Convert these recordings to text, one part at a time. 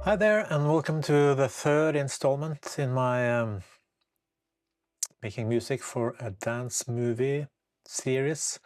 Hi there, and welcome to the third installment in my making music for a dance movie series.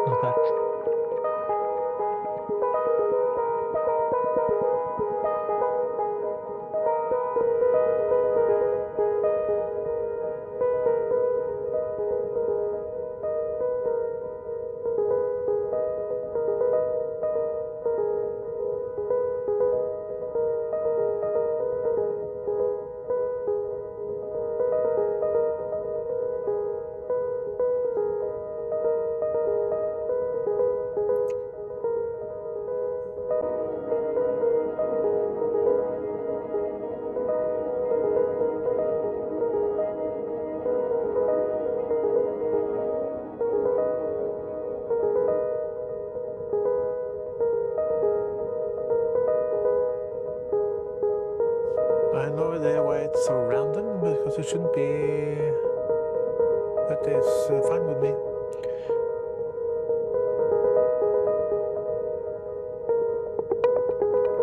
Not that. I have no idea why it's so random, because it shouldn't be, but it's fine with me.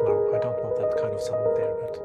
No, I don't want that kind of sound there, but...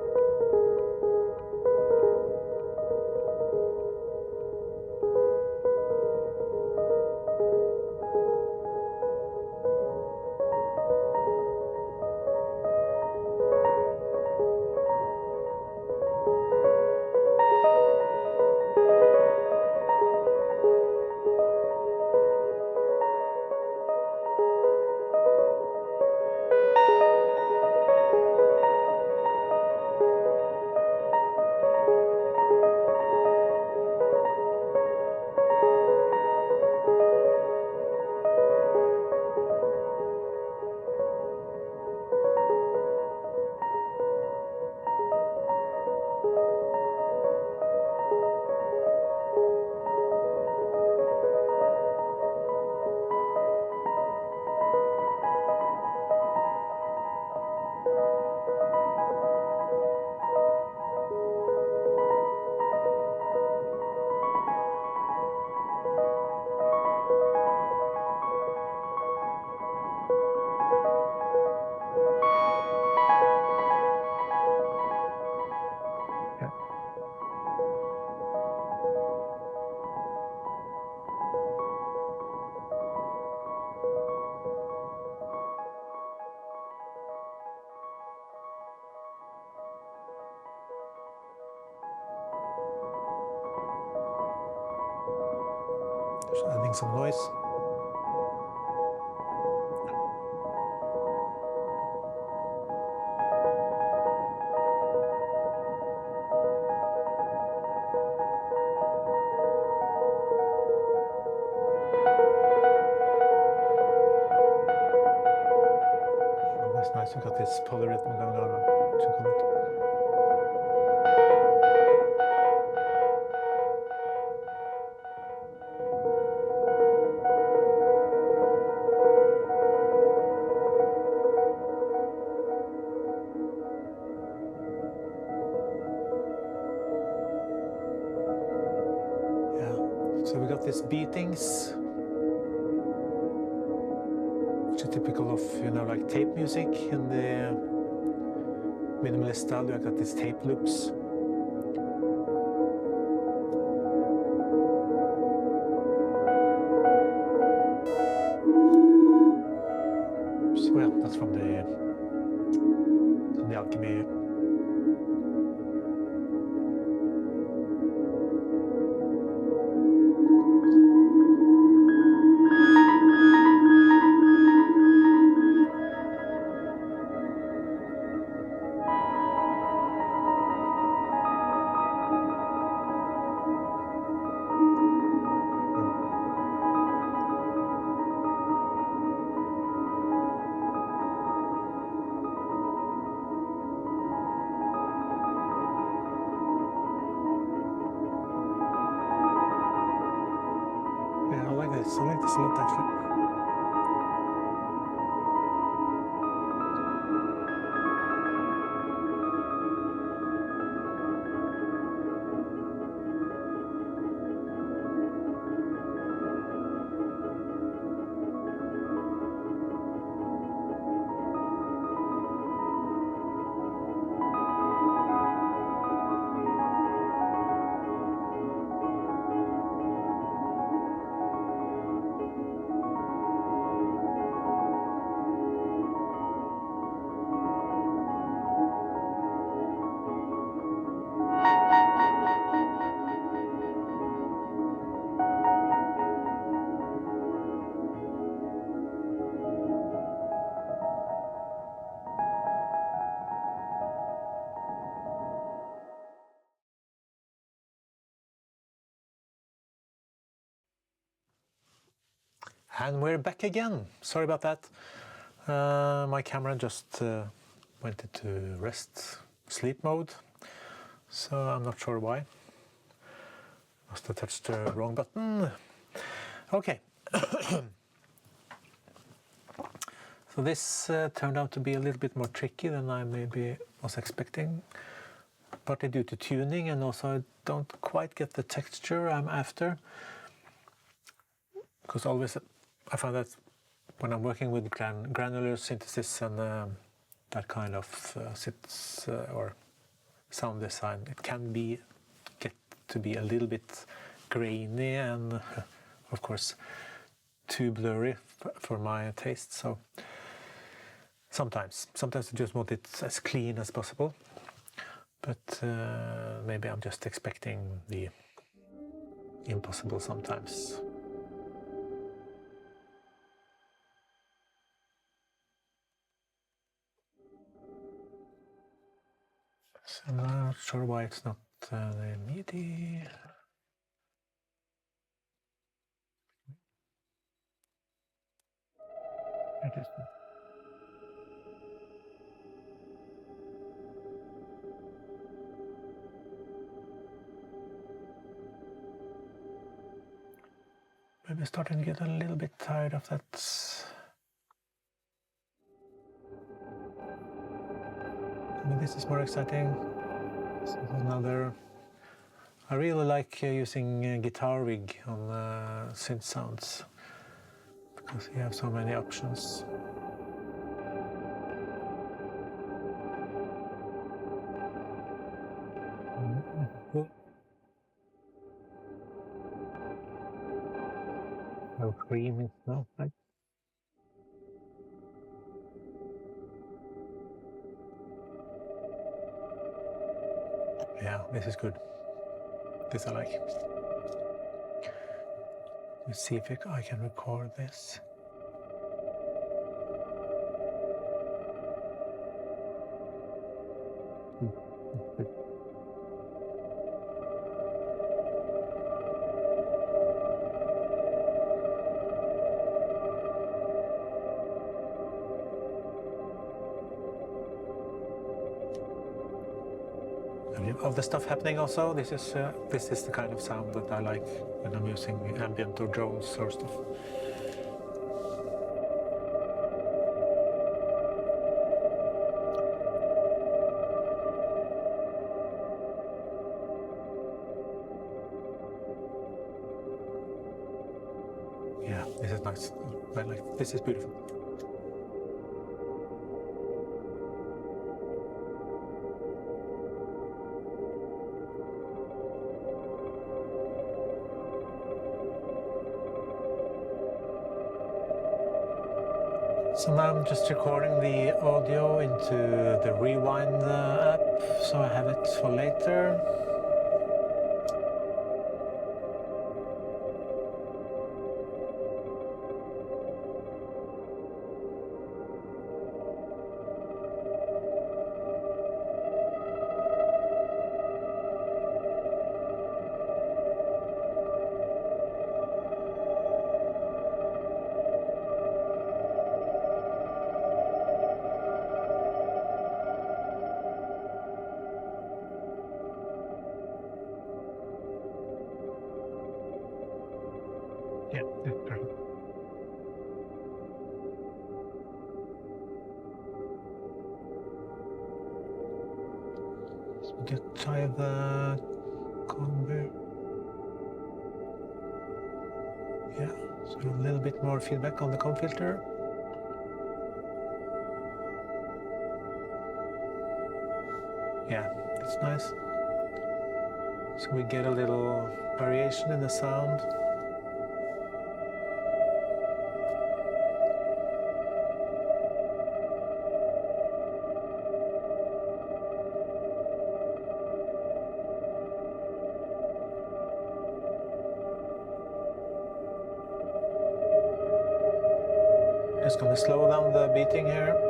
Just adding some noise. Oh, that's nice. We got this polyrhythm going on. What you call it? So we got these beatings, which are typical of, you know, like tape music. In the minimalist style, I got these tape loops. So yeah, that's from the Alchemy like this a lot actually. And we're back again. Sorry about that. My camera just went into rest sleep mode, so I'm not sure why. Must have touched the wrong button. Okay. So this turned out to be a little bit more tricky than I maybe was expecting, partly due to tuning, and also I don't quite get the texture I'm after. Because always I find that when I'm working with granular synthesis and that kind of synths or sound design, it can get to be a little bit grainy and of course too blurry for my taste. So sometimes I just want it as clean as possible, but maybe I'm just expecting the impossible sometimes. So I'm not sure why it's not the MIDI. It is. Maybe starting to get a little bit tired of that. I mean, this is more exciting. This is another. I really like using guitar rig on synth sounds because you have so many options. No cream, no, right? Yeah, this is good. This I like. Let's see if I can record this. Of the stuff happening also, this is the kind of sound that I like when I'm using ambient or drones or stuff. Yeah, this is nice. I like this is beautiful. So now I'm just recording the audio into the Rewind app, so I have it for later. Just try the combo. Yeah, so a little bit more feedback on the comb filter. Yeah, it's nice. So we get a little variation in the sound. Just gonna slow down the beating here.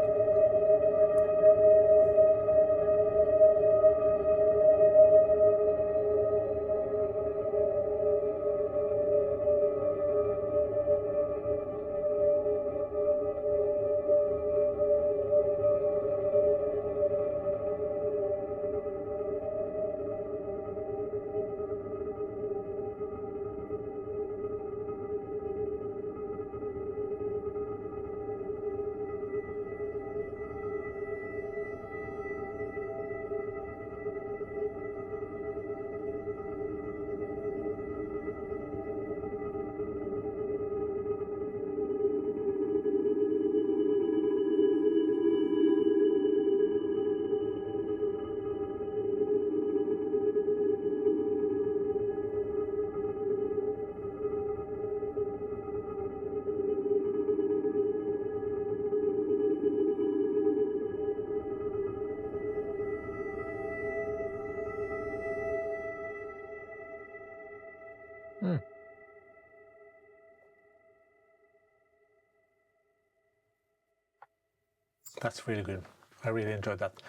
That's really good. I really enjoyed that.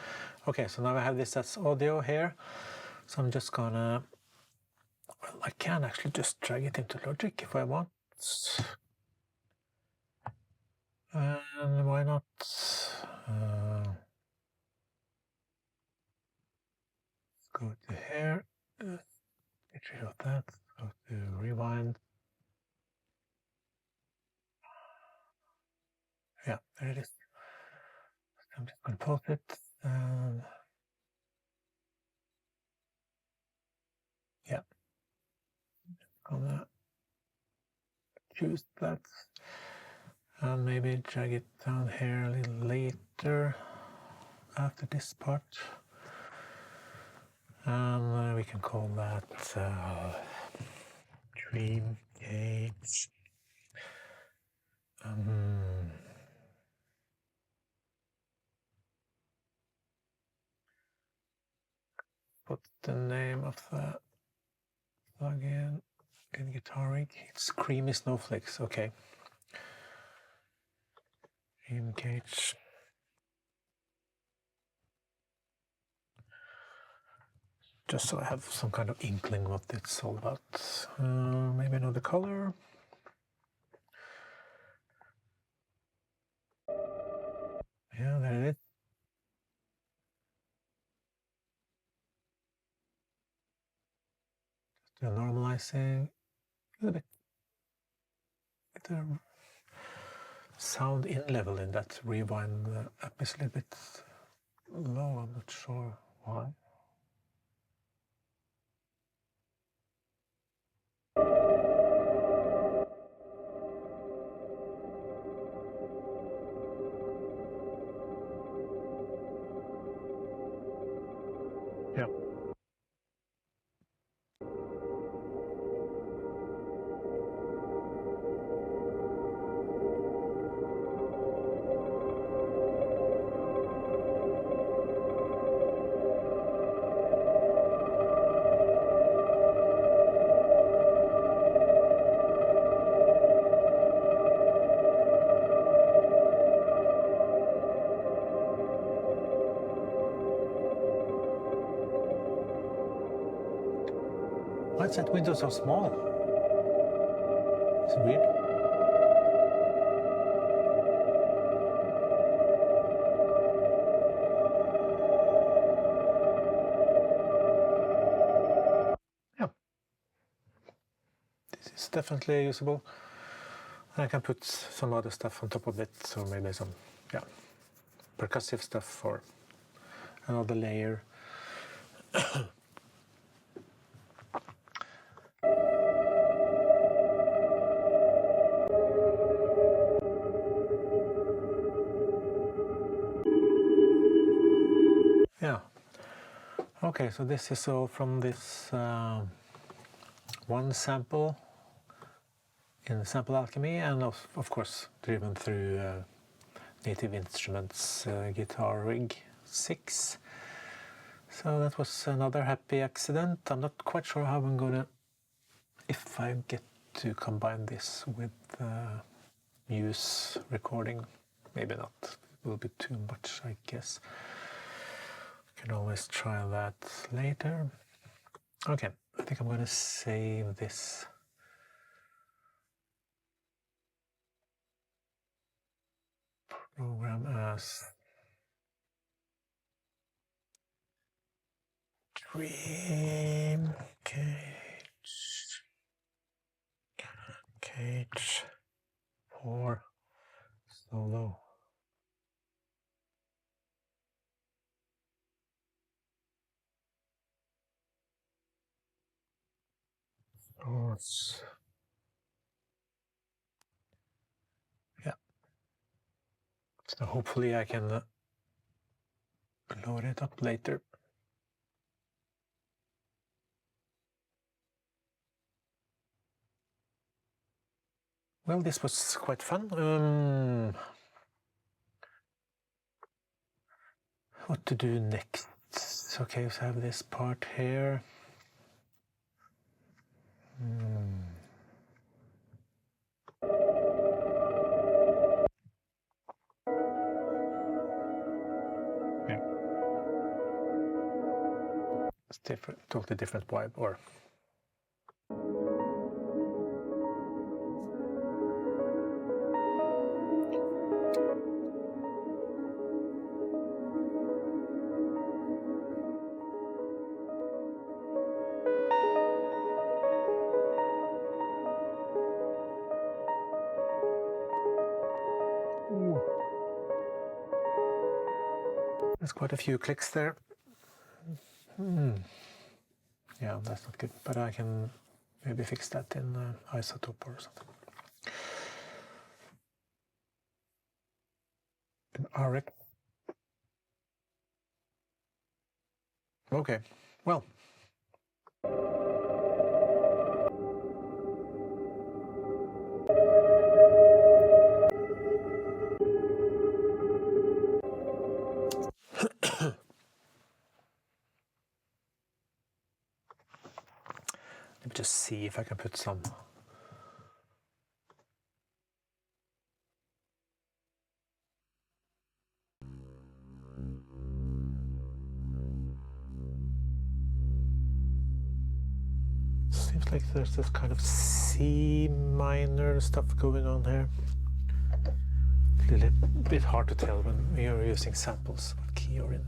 Okay, so now I have this as audio here. So I'm just gonna, well, I can actually just drag it into Logic if I want. And why not? Go to here, get rid of that, go to rewind. Yeah, there it is. I'm just going to pause it and yeah, gonna choose that and maybe drag it down here a little later after this part. And we can call that Dream Cage. What's the name of the plugin in Guitar Rig? It's Creamy Snowflakes. Okay. Dream Cage. Just so I have some kind of inkling what it's all about. Maybe another color. Yeah, there it is. Just normalizing a little bit. The sound in level in that rewind up is a little bit low. I'm not sure why. Yeah. Why is that window so small? It's weird. Yeah. This is definitely usable. I can put some other stuff on top of it, so maybe some, yeah, percussive stuff or another layer. Yeah. Okay, so this is all from this one sample in Sample Alchemy, and of course driven through Native Instruments Guitar Rig 6. So that was another happy accident. I'm not quite sure how I'm gonna, if I get to combine this with Muse recording. Maybe not. It will be too much, I guess. Can always try that later. Okay, I think I'm gonna save this. Program as Dream Cage for solo. Source. Yeah. So hopefully I can load it up later. Well, this was quite fun. What to do next? Okay, so I have this part here. Yeah. It's different, totally different vibe, or there's quite a few clicks there. Yeah, that's not good, but I can maybe fix that in Isotope or something. In RX. Okay, well. Let me just see if I can put some seems like there's this kind of C minor stuff going on here. A little bit hard to tell when you're using samples what key you're in.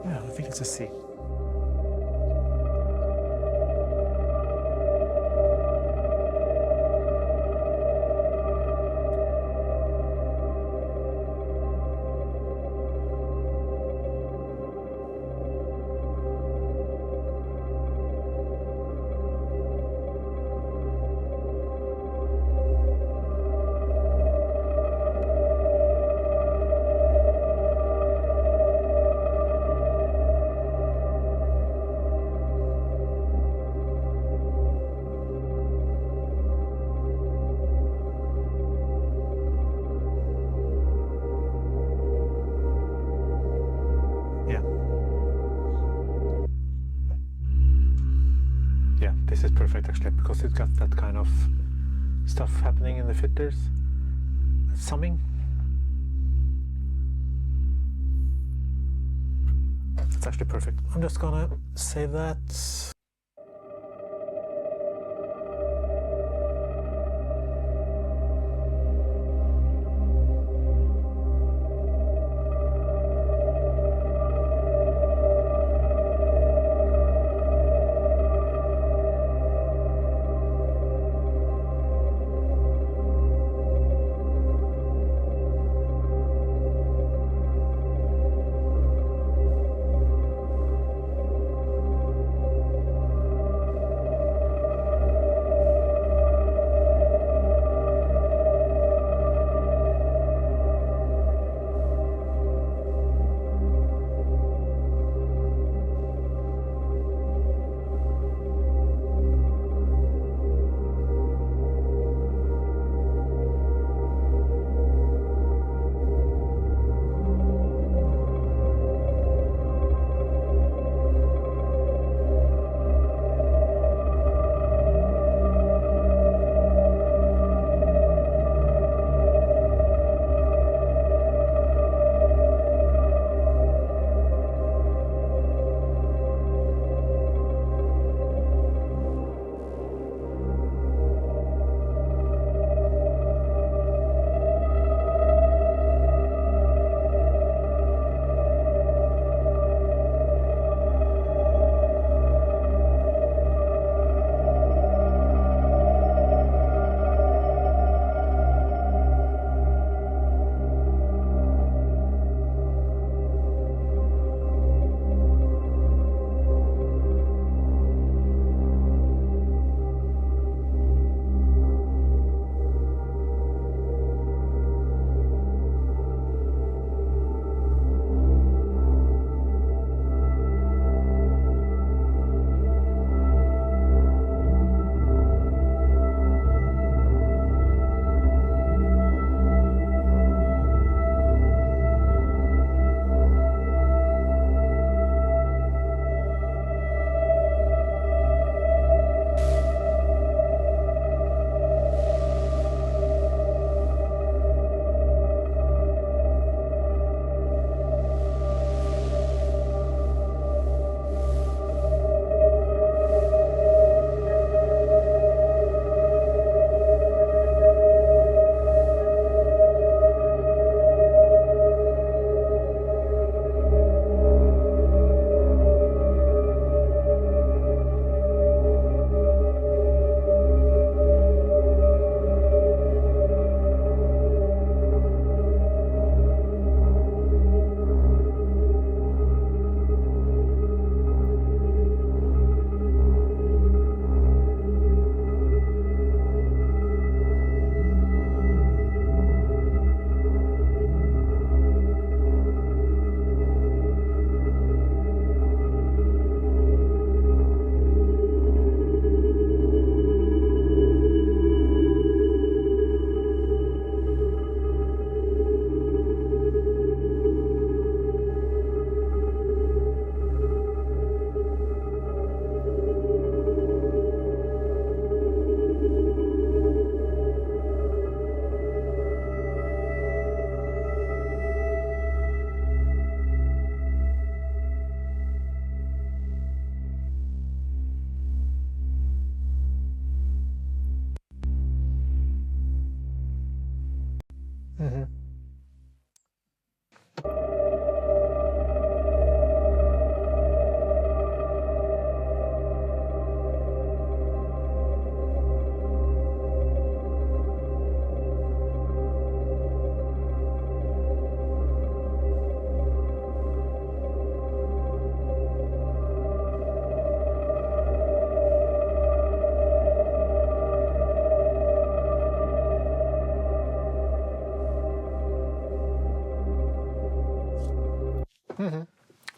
Yeah, I think it's a C. This is perfect actually, because it's got that kind of stuff happening in the filters. Summing. It's actually perfect. I'm just gonna save that.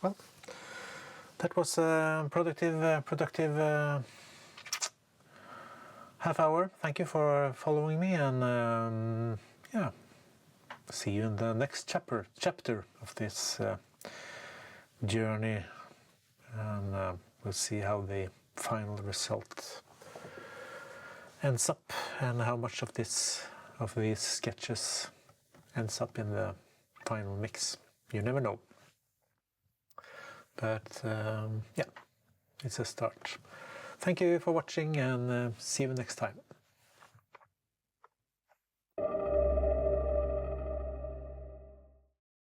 Well, that was a productive half hour. Thank you for following me, and yeah, see you in the next chapter of this journey, and we'll see how the final result ends up, and how much of these sketches ends up in the final mix. You never know. But yeah, it's a start. Thank you for watching, and see you next time.